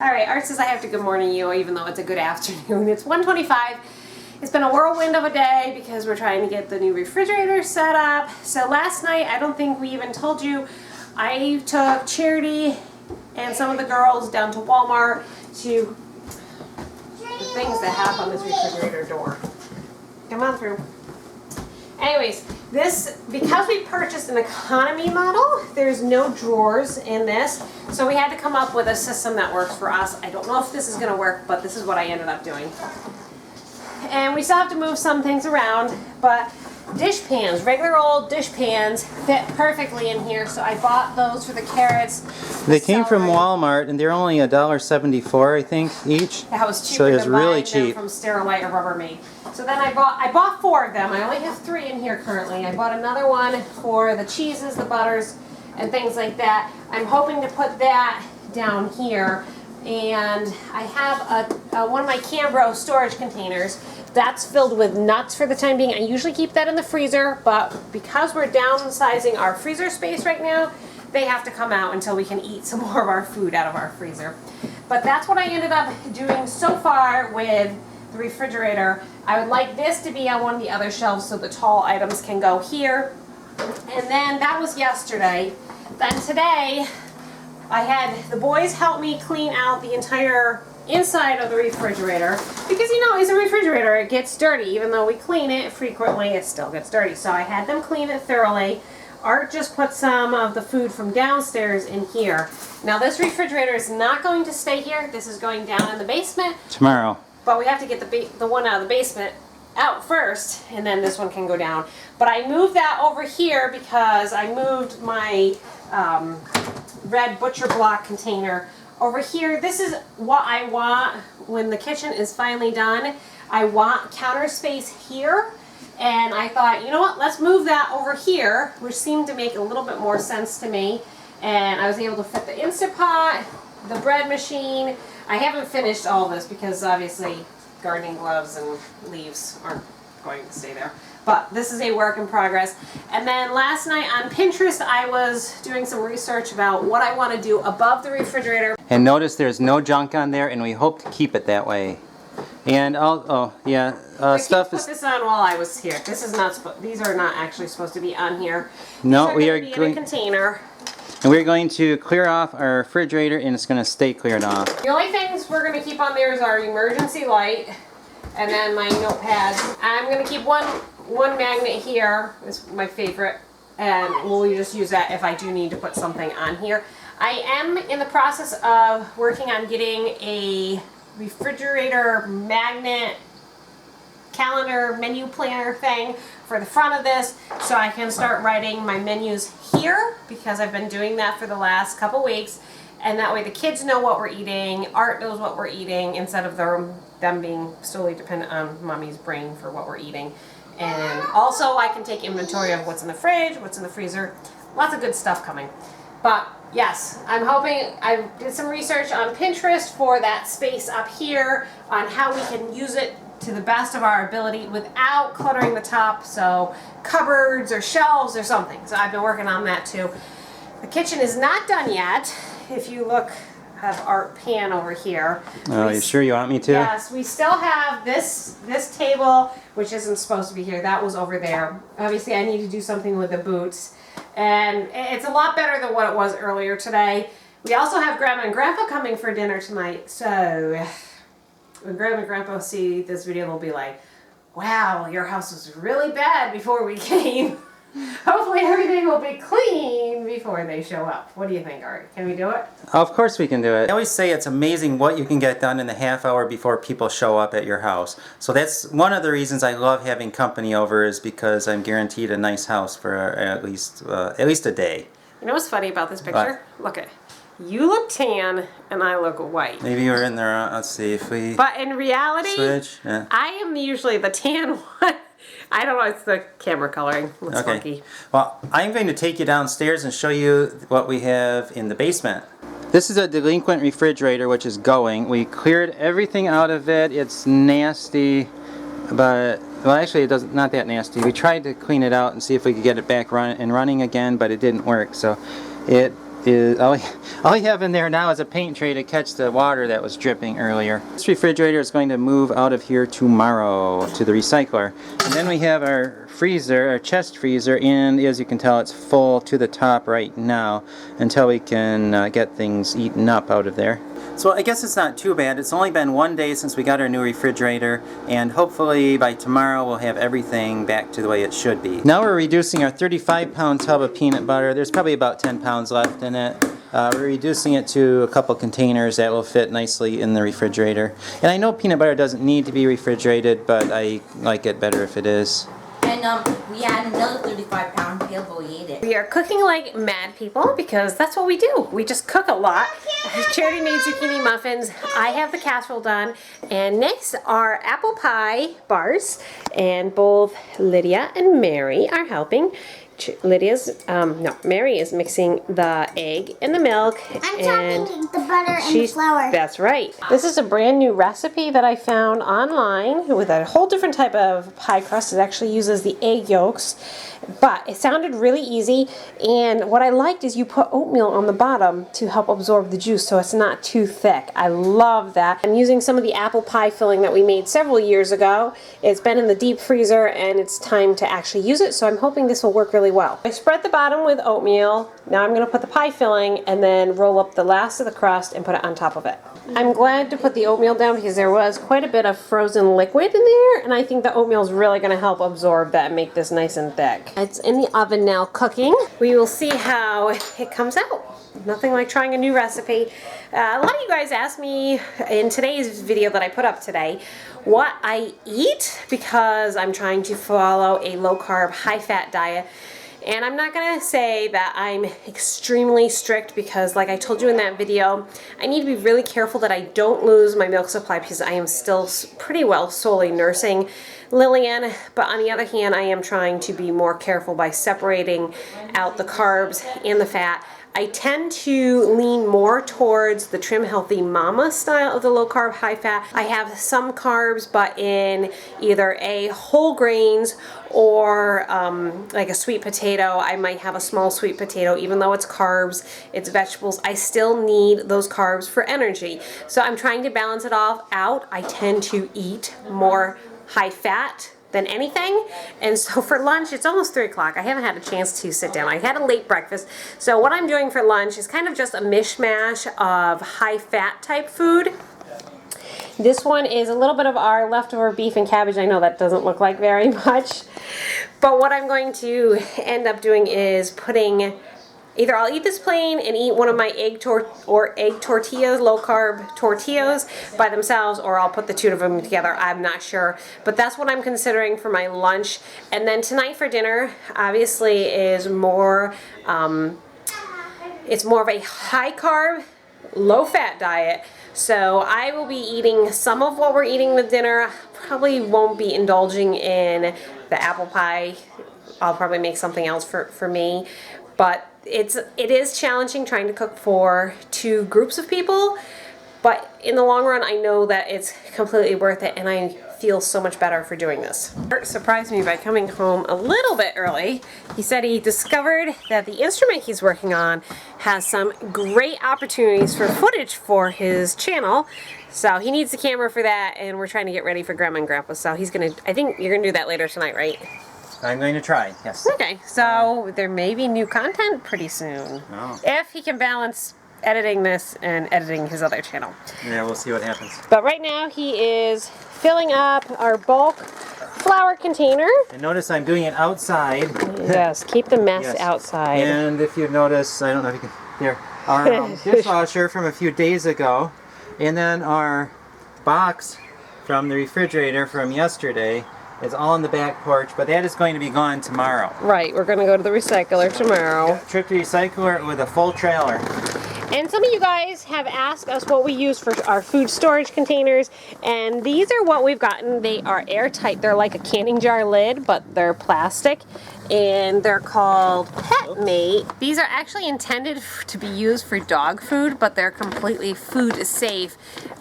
Alright, Art says I have to good morning you, even though it's a good afternoon. It's 1:25. It's been a whirlwind of a day because we're trying to get the new refrigerator set up. So last night, I don't think we even told you, I took Charity and some of the girls down to Walmart to the things that have on this refrigerator door. Come on through. Anyways, this, because we purchased an economy model, there's no drawers in this. So we had to come up with a system that works for us. I don't know if this is going to work, but this is what I ended up doing. And we still have to move some things around, but dish pans, regular old dish pans, fit perfectly in here. So I bought those for the carrots. They came from Walmart, and they're only $1.74, I think, each. That was cheaper so it was than really buying cheap. them from Sterilite or Rubbermaid. So then I bought 4 of them. I only have 3 in here currently. I bought another one for the cheeses, the butters, and things like that. I'm hoping to put that down here. And I have one of my Cambro storage containers that's filled with nuts for the time being. I usually keep that in the freezer, but because we're downsizing our freezer space right now, they have to come out until we can eat some more of our food out of our freezer. But that's what I ended up doing so far with the refrigerator. I would like this to be on one of the other shelves so the tall items can go here. And then that was yesterday. Then today, I had the boys help me clean out the entire inside of the refrigerator because, you know, it's a refrigerator, it gets dirty. Even though we clean it frequently, it still gets dirty. So I had them clean it thoroughly. Art just put some of the food from downstairs in here. Now this refrigerator is not going to stay here. This is going down in the basement. Tomorrow. But we have to get the one out of the basement out first, and then this one can go down. But I moved that over here because I moved my red butcher block container over here. This is what I want when the kitchen is finally done. I want counter space here, and I thought, you know what, let's move that over here, which seemed to make a little bit more sense to me. And I was able to fit the Instant Pot, the bread machine. I haven't finished all this because obviously gardening gloves and leaves aren't going to stay there. But this is a work in progress. And then last night on Pinterest, I was doing some research about what I want to do above the refrigerator. And notice there's no junk on there, and we hope to keep it that way. And stuff Put this on while I was here. This is not. These are not actually supposed to be on here. No, we are going going in a container. And we're going to clear off our refrigerator, and it's going to stay cleared off. The only things we're going to keep on there is our emergency light, and then my notepads. I'm going to keep one magnet here. It's my favorite, and we'll just use that if I do need to put something on here. I am in the process of working on getting a refrigerator magnet calendar menu planner thing for the front of this, so I can start writing my menus here, because I've been doing that for the last couple weeks, and that way the kids know what we're eating, Art knows what we're eating, instead of them being solely dependent on mommy's brain for what we're eating. And also I can take inventory of what's in the fridge, what's in the freezer, lots of good stuff coming. But yes, I'm hoping, I did some research on Pinterest for that space up here on how we can use it to the best of our ability without cluttering the top, so cupboards or shelves or something. So I've been working on that too. The kitchen is not done yet. If you look, I have Art pan over here. Oh, you sure you want me to? Yes, we still have this table, which isn't supposed to be here. That was over there. Obviously I need to do something with the boots. And it's a lot better than what it was earlier today. We also have Grandma and Grandpa coming for dinner tonight, so when Grandma and Grandpa see this video, they'll be like, wow, your house was really bad before we came. Hopefully everything will be clean before they show up. What do you think, Art? Can we do it? Of course we can do it. I always say it's amazing what you can get done in the half hour before people show up at your house. So that's one of the reasons I love having company over, is because I'm guaranteed a nice house for at least a day. You know what's funny about this picture? Look at you look tan and I look white. Maybe you're in there. Let's see if we. But in reality, switch. Yeah. I am usually the tan one. I don't know, it's the camera coloring. It's funky. Well, I'm going to take you downstairs and show you what we have in the basement. This is a delinquent refrigerator which is going. We cleared everything out of it. It's nasty, but well, actually it doesn't, not that nasty. We tried to clean it out and see if we could get it back running again, but it didn't work. So it is all you have in there now is a paint tray to catch the water that was dripping earlier. This refrigerator is going to move out of here tomorrow to the recycler. And then we have our freezer, our chest freezer, and as you can tell it's full to the top right now until we can get things eaten up out of there. So I guess it's not too bad. It's only been 1 day since we got our new refrigerator, and hopefully by tomorrow we'll have everything back to the way it should be. Now we're reducing our 35-pound tub of peanut butter. There's probably about 10 pounds left in it. We're reducing it to a couple containers that will fit nicely in the refrigerator. And I know peanut butter doesn't need to be refrigerated, but I like it better if it is. And we had another 35-pound peel, but we ate it. We are cooking like mad people because that's what we do. We just cook a lot. Charity made zucchini muffins. I have the casserole done. And next are apple pie bars. And both Lydia and Mary are helping. Mary is mixing the egg and the milk. I'm chopping the butter and the flour. That's right. This is a brand new recipe that I found online with a whole different type of pie crust. It actually uses the egg yolks, but it sounded really easy. And what I liked is you put oatmeal on the bottom to help absorb the juice so it's not too thick. I love that. I'm using some of the apple pie filling that we made several years ago. It's been in the deep freezer and it's time to actually use it, so I'm hoping this will work really well. I spread the bottom with oatmeal. Now I'm going to put the pie filling and then roll up the last of the crust and put it on top of it. I'm glad to put the oatmeal down because there was quite a bit of frozen liquid in there, and I think the oatmeal is really going to help absorb that and make this nice and thick. It's in the oven now cooking. We will see how it comes out. Nothing like trying a new recipe. A lot of you guys asked me in today's video that I put up today what I eat because I'm trying to follow a low-carb, high-fat diet. And I'm not going to say that I'm extremely strict because, like I told you in that video, I need to be really careful that I don't lose my milk supply because I am still pretty well solely nursing Lillian. But on the other hand, I am trying to be more careful by separating out the carbs and the fat. I tend to lean more towards the Trim Healthy Mama style of the low carb, high fat. I have some carbs, but in either whole grains or like a sweet potato. I might have a small sweet potato, even though it's carbs, it's vegetables. I still need those carbs for energy. So I'm trying to balance it all out. I tend to eat more high fat than anything, and so for lunch, it's almost 3 o'clock. I haven't had a chance to sit down. I had a late breakfast, so what I'm doing for lunch is kind of just a mishmash of high-fat type food. This one is a little bit of our leftover beef and cabbage. I know that doesn't look like very much, but what I'm going to end up doing is putting either I'll eat this plain and eat one of my egg tortillas, low-carb tortillas by themselves, or I'll put the two of them together. I'm not sure. But that's what I'm considering for my lunch. And then tonight for dinner, obviously, is more, it's more of a high-carb, low-fat diet. So I will be eating some of what we're eating with dinner. Probably won't be indulging in the apple pie. I'll probably make something else for me. But it is challenging trying to cook for 2 groups of people, but in the long run I know that it's completely worth it and I feel so much better for doing this. Bert surprised me by coming home a little bit early. He said he discovered that the instrument he's working on has some great opportunities for footage for his channel, so he needs the camera for that, and we're trying to get ready for Grandma and Grandpa, so he's gonna, I think you're gonna do that later tonight, right? I'm going to try, yes. Okay, so there may be new content pretty soon. Oh. If he can balance editing this and editing his other channel. Yeah, we'll see what happens. But right now he is filling up our bulk flour container. And notice I'm doing it outside. Yes, keep the mess Yes. outside. And if you notice, I don't know if you can, here, our dishwasher from a few days ago, and then our box from the refrigerator from yesterday. It's all on the back porch, but that is going to be gone tomorrow. Right, we're going to go to the recycler tomorrow. Trip to recycler with a full trailer. And some of you guys have asked us what we use for our food storage containers, and these are what we've gotten. They are airtight. They're like a canning jar lid, but they're plastic, and they're called Pet Mate. These are actually intended to be used for dog food, but they're completely food safe.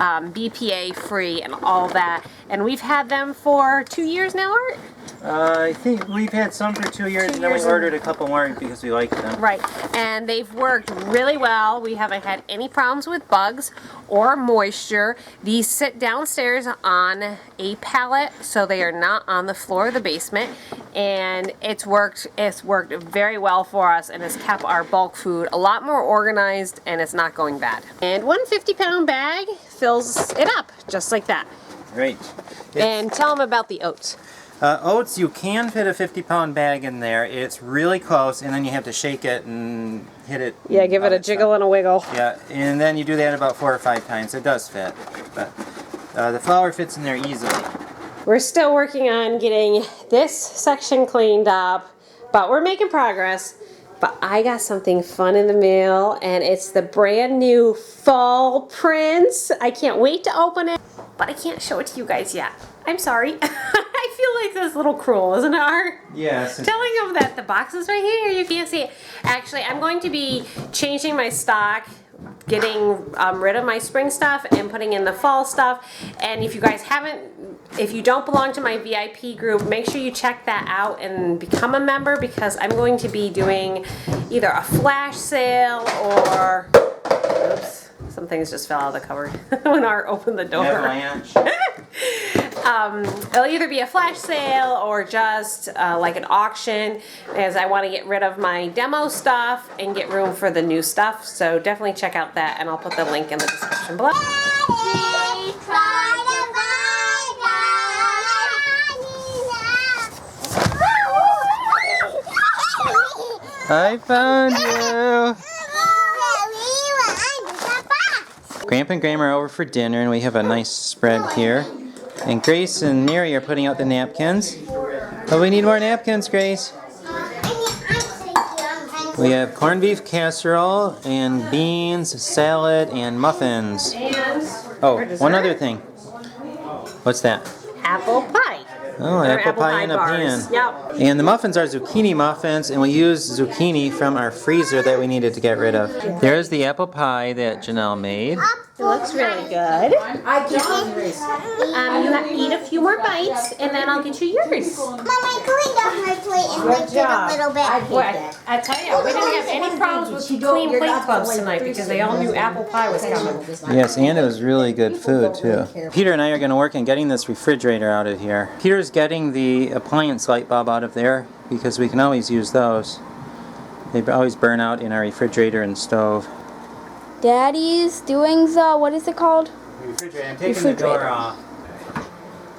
BPA free and all that. And we've had them for 2 years now, Art? I think we've had some for 2 years, and then we ordered a couple more because we liked them. Right, and they've worked really well. We haven't had any problems with bugs or moisture. These sit downstairs on a pallet, so they are not on the floor of the basement. And it's worked very well for us, and has kept our bulk food a lot more organized, and it's not going bad. And one 50-pound bag fills it up, just like that. Great. And tell them about the oats. Oats, you can fit a 50-pound bag in there. It's really close, and then you have to shake it and hit it. Yeah, give it a jiggle and a wiggle. Yeah, and then you do that about 4 or 5 times. It does fit, but the flour fits in there easily. We're still working on getting this section cleaned up, but we're making progress. But I got something fun in the mail, and it's the brand new fall prints. I can't wait to open it, but I can't show it to you guys yet. I'm sorry. I feel like this is a little cruel, isn't it, Art? Yes. Telling them that the box is right here, you can't see it. Actually, I'm going to be changing my stock, getting rid of my spring stuff and putting in the fall stuff. And if you guys if you don't belong to my VIP group, make sure you check that out and become a member, because I'm going to be doing either a flash sale or, oops, some things just fell out of the cupboard when Art opened the door. Avalanche. It'll either be a flash sale or just like an auction, as I want to get rid of my demo stuff and get room for the new stuff. So definitely check out that, and I'll put the link in the description below. I found you! Grandpa and Grandma are over for dinner, and we have a nice spread here. And Grace and Mary are putting out the napkins. Oh, we need more napkins, Grace. We have corned beef casserole and beans, salad, and muffins. Oh, one other thing. What's that? Apple pie. Oh, apple pie in a bars. pan. Yep. And the muffins are zucchini muffins, and we used zucchini from our freezer that we needed to get rid of. There's the apple pie that Janelle made. It looks really good. You eat a few more bites, and then I'll get you yours. Mom, I cleaned up my plate and licked it a little bit. I tell you, we didn't have any problems with clean plate clubs tonight, because they all knew apple pie was coming. Yes, and it was really good food, too. Peter and I are going to work on getting this refrigerator out of here. Peter's getting the appliance light bulb out of there, because we can always use those. They always burn out in our refrigerator and stove. Daddy's doing the, what is it called? Refrigerator. I'm taking the door off.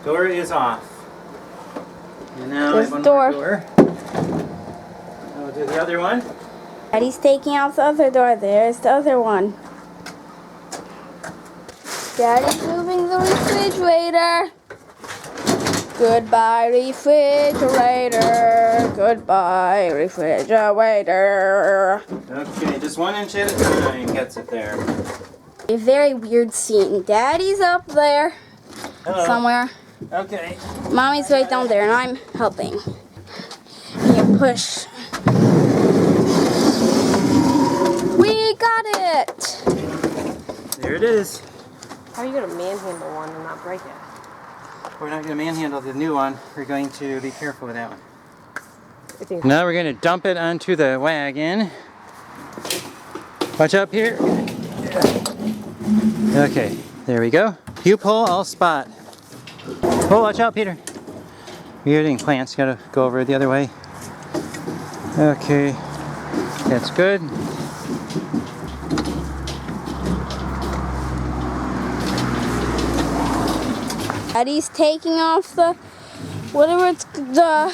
Door is off. And now I have one more door. I'll do the other one. Daddy's taking out the other door. There's the other one. Daddy's moving the refrigerator. Goodbye, refrigerator. Goodbye, refrigerator. Okay, just 1 inch at a time gets it there. A very weird scene. Daddy's up there somewhere. Okay. Mommy's right down there, and I'm helping. And you push. We got it! There it is. How are you going to manhandle one and not break it? We're not going to manhandle the new one. We're going to be careful with that one. Now we're going to dump it onto the wagon. Watch out here. Okay, there we go. You pull, I'll spot. Oh, watch out, Peter. You're getting plants. You gotta go over the other way. Okay, that's good. Daddy's taking off the, whatever it's, the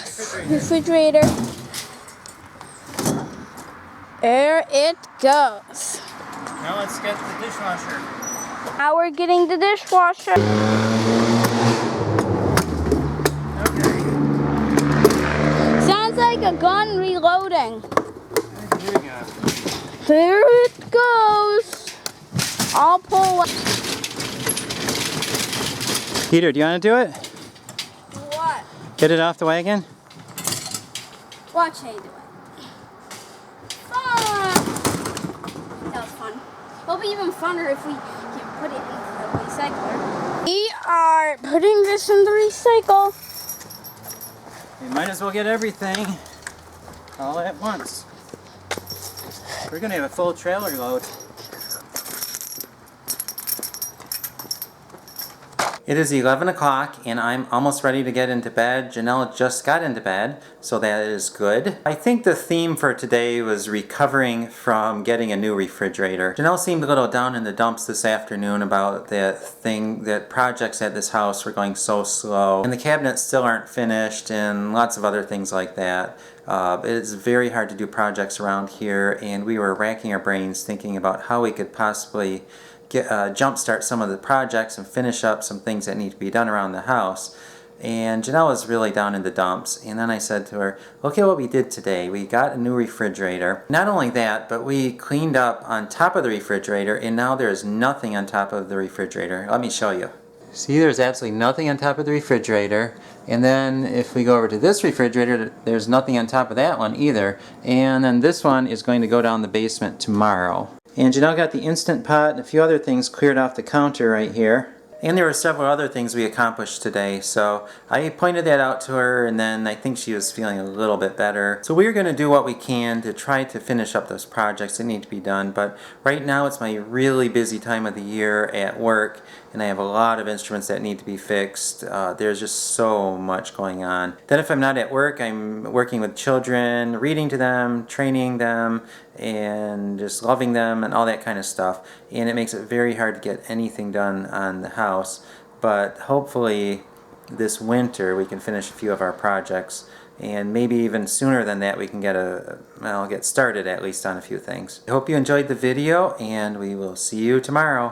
refrigerator. There it goes. Now let's get the dishwasher. Now we're getting the dishwasher. Okay. Sounds like a gun reloading. Here we go. There it goes. I'll pull it. Peter, do you want to do it? What? Get it off the wagon? Watch how you do it. Fun! That was fun. It'll be even funner if we can put it in the recycler. We are putting this in the recycle. We might as well get everything all at once. We're gonna have a full trailer load. It is 11 o'clock and I'm almost ready to get into bed. Janelle just got into bed, so that is good. I think the theme for today was recovering from getting a new refrigerator. Janelle seemed a little down in the dumps this afternoon about that projects at this house were going so slow. And the cabinets still aren't finished and lots of other things like that. It's very hard to do projects around here, and we were racking our brains thinking about how we could possibly jumpstart some of the projects and finish up some things that need to be done around the house. And Janelle was really down in the dumps, and then I said to her, look at what we did today. We got a new refrigerator. Not only that, but we cleaned up on top of the refrigerator, and now there's nothing on top of the refrigerator. Let me show you. See, there's absolutely nothing on top of the refrigerator. And then if we go over to this refrigerator, there's nothing on top of that one either. And then this one is going to go down the basement tomorrow. And Janelle got the Instant Pot and a few other things cleared off the counter right here. And there were several other things we accomplished today, so I pointed that out to her, and then I think she was feeling a little bit better. So we're going to do what we can to try to finish up those projects that need to be done, but right now it's my really busy time of the year at work, and I have a lot of instruments that need to be fixed. There's just so much going on. Then if I'm not at work, I'm working with children, reading to them, training them, and just loving them and all that kind of stuff. And it makes it very hard to get anything done on the house. But hopefully this winter we can finish a few of our projects, and maybe even sooner than that we can get started at least on a few things. I hope you enjoyed the video, and we will see you tomorrow.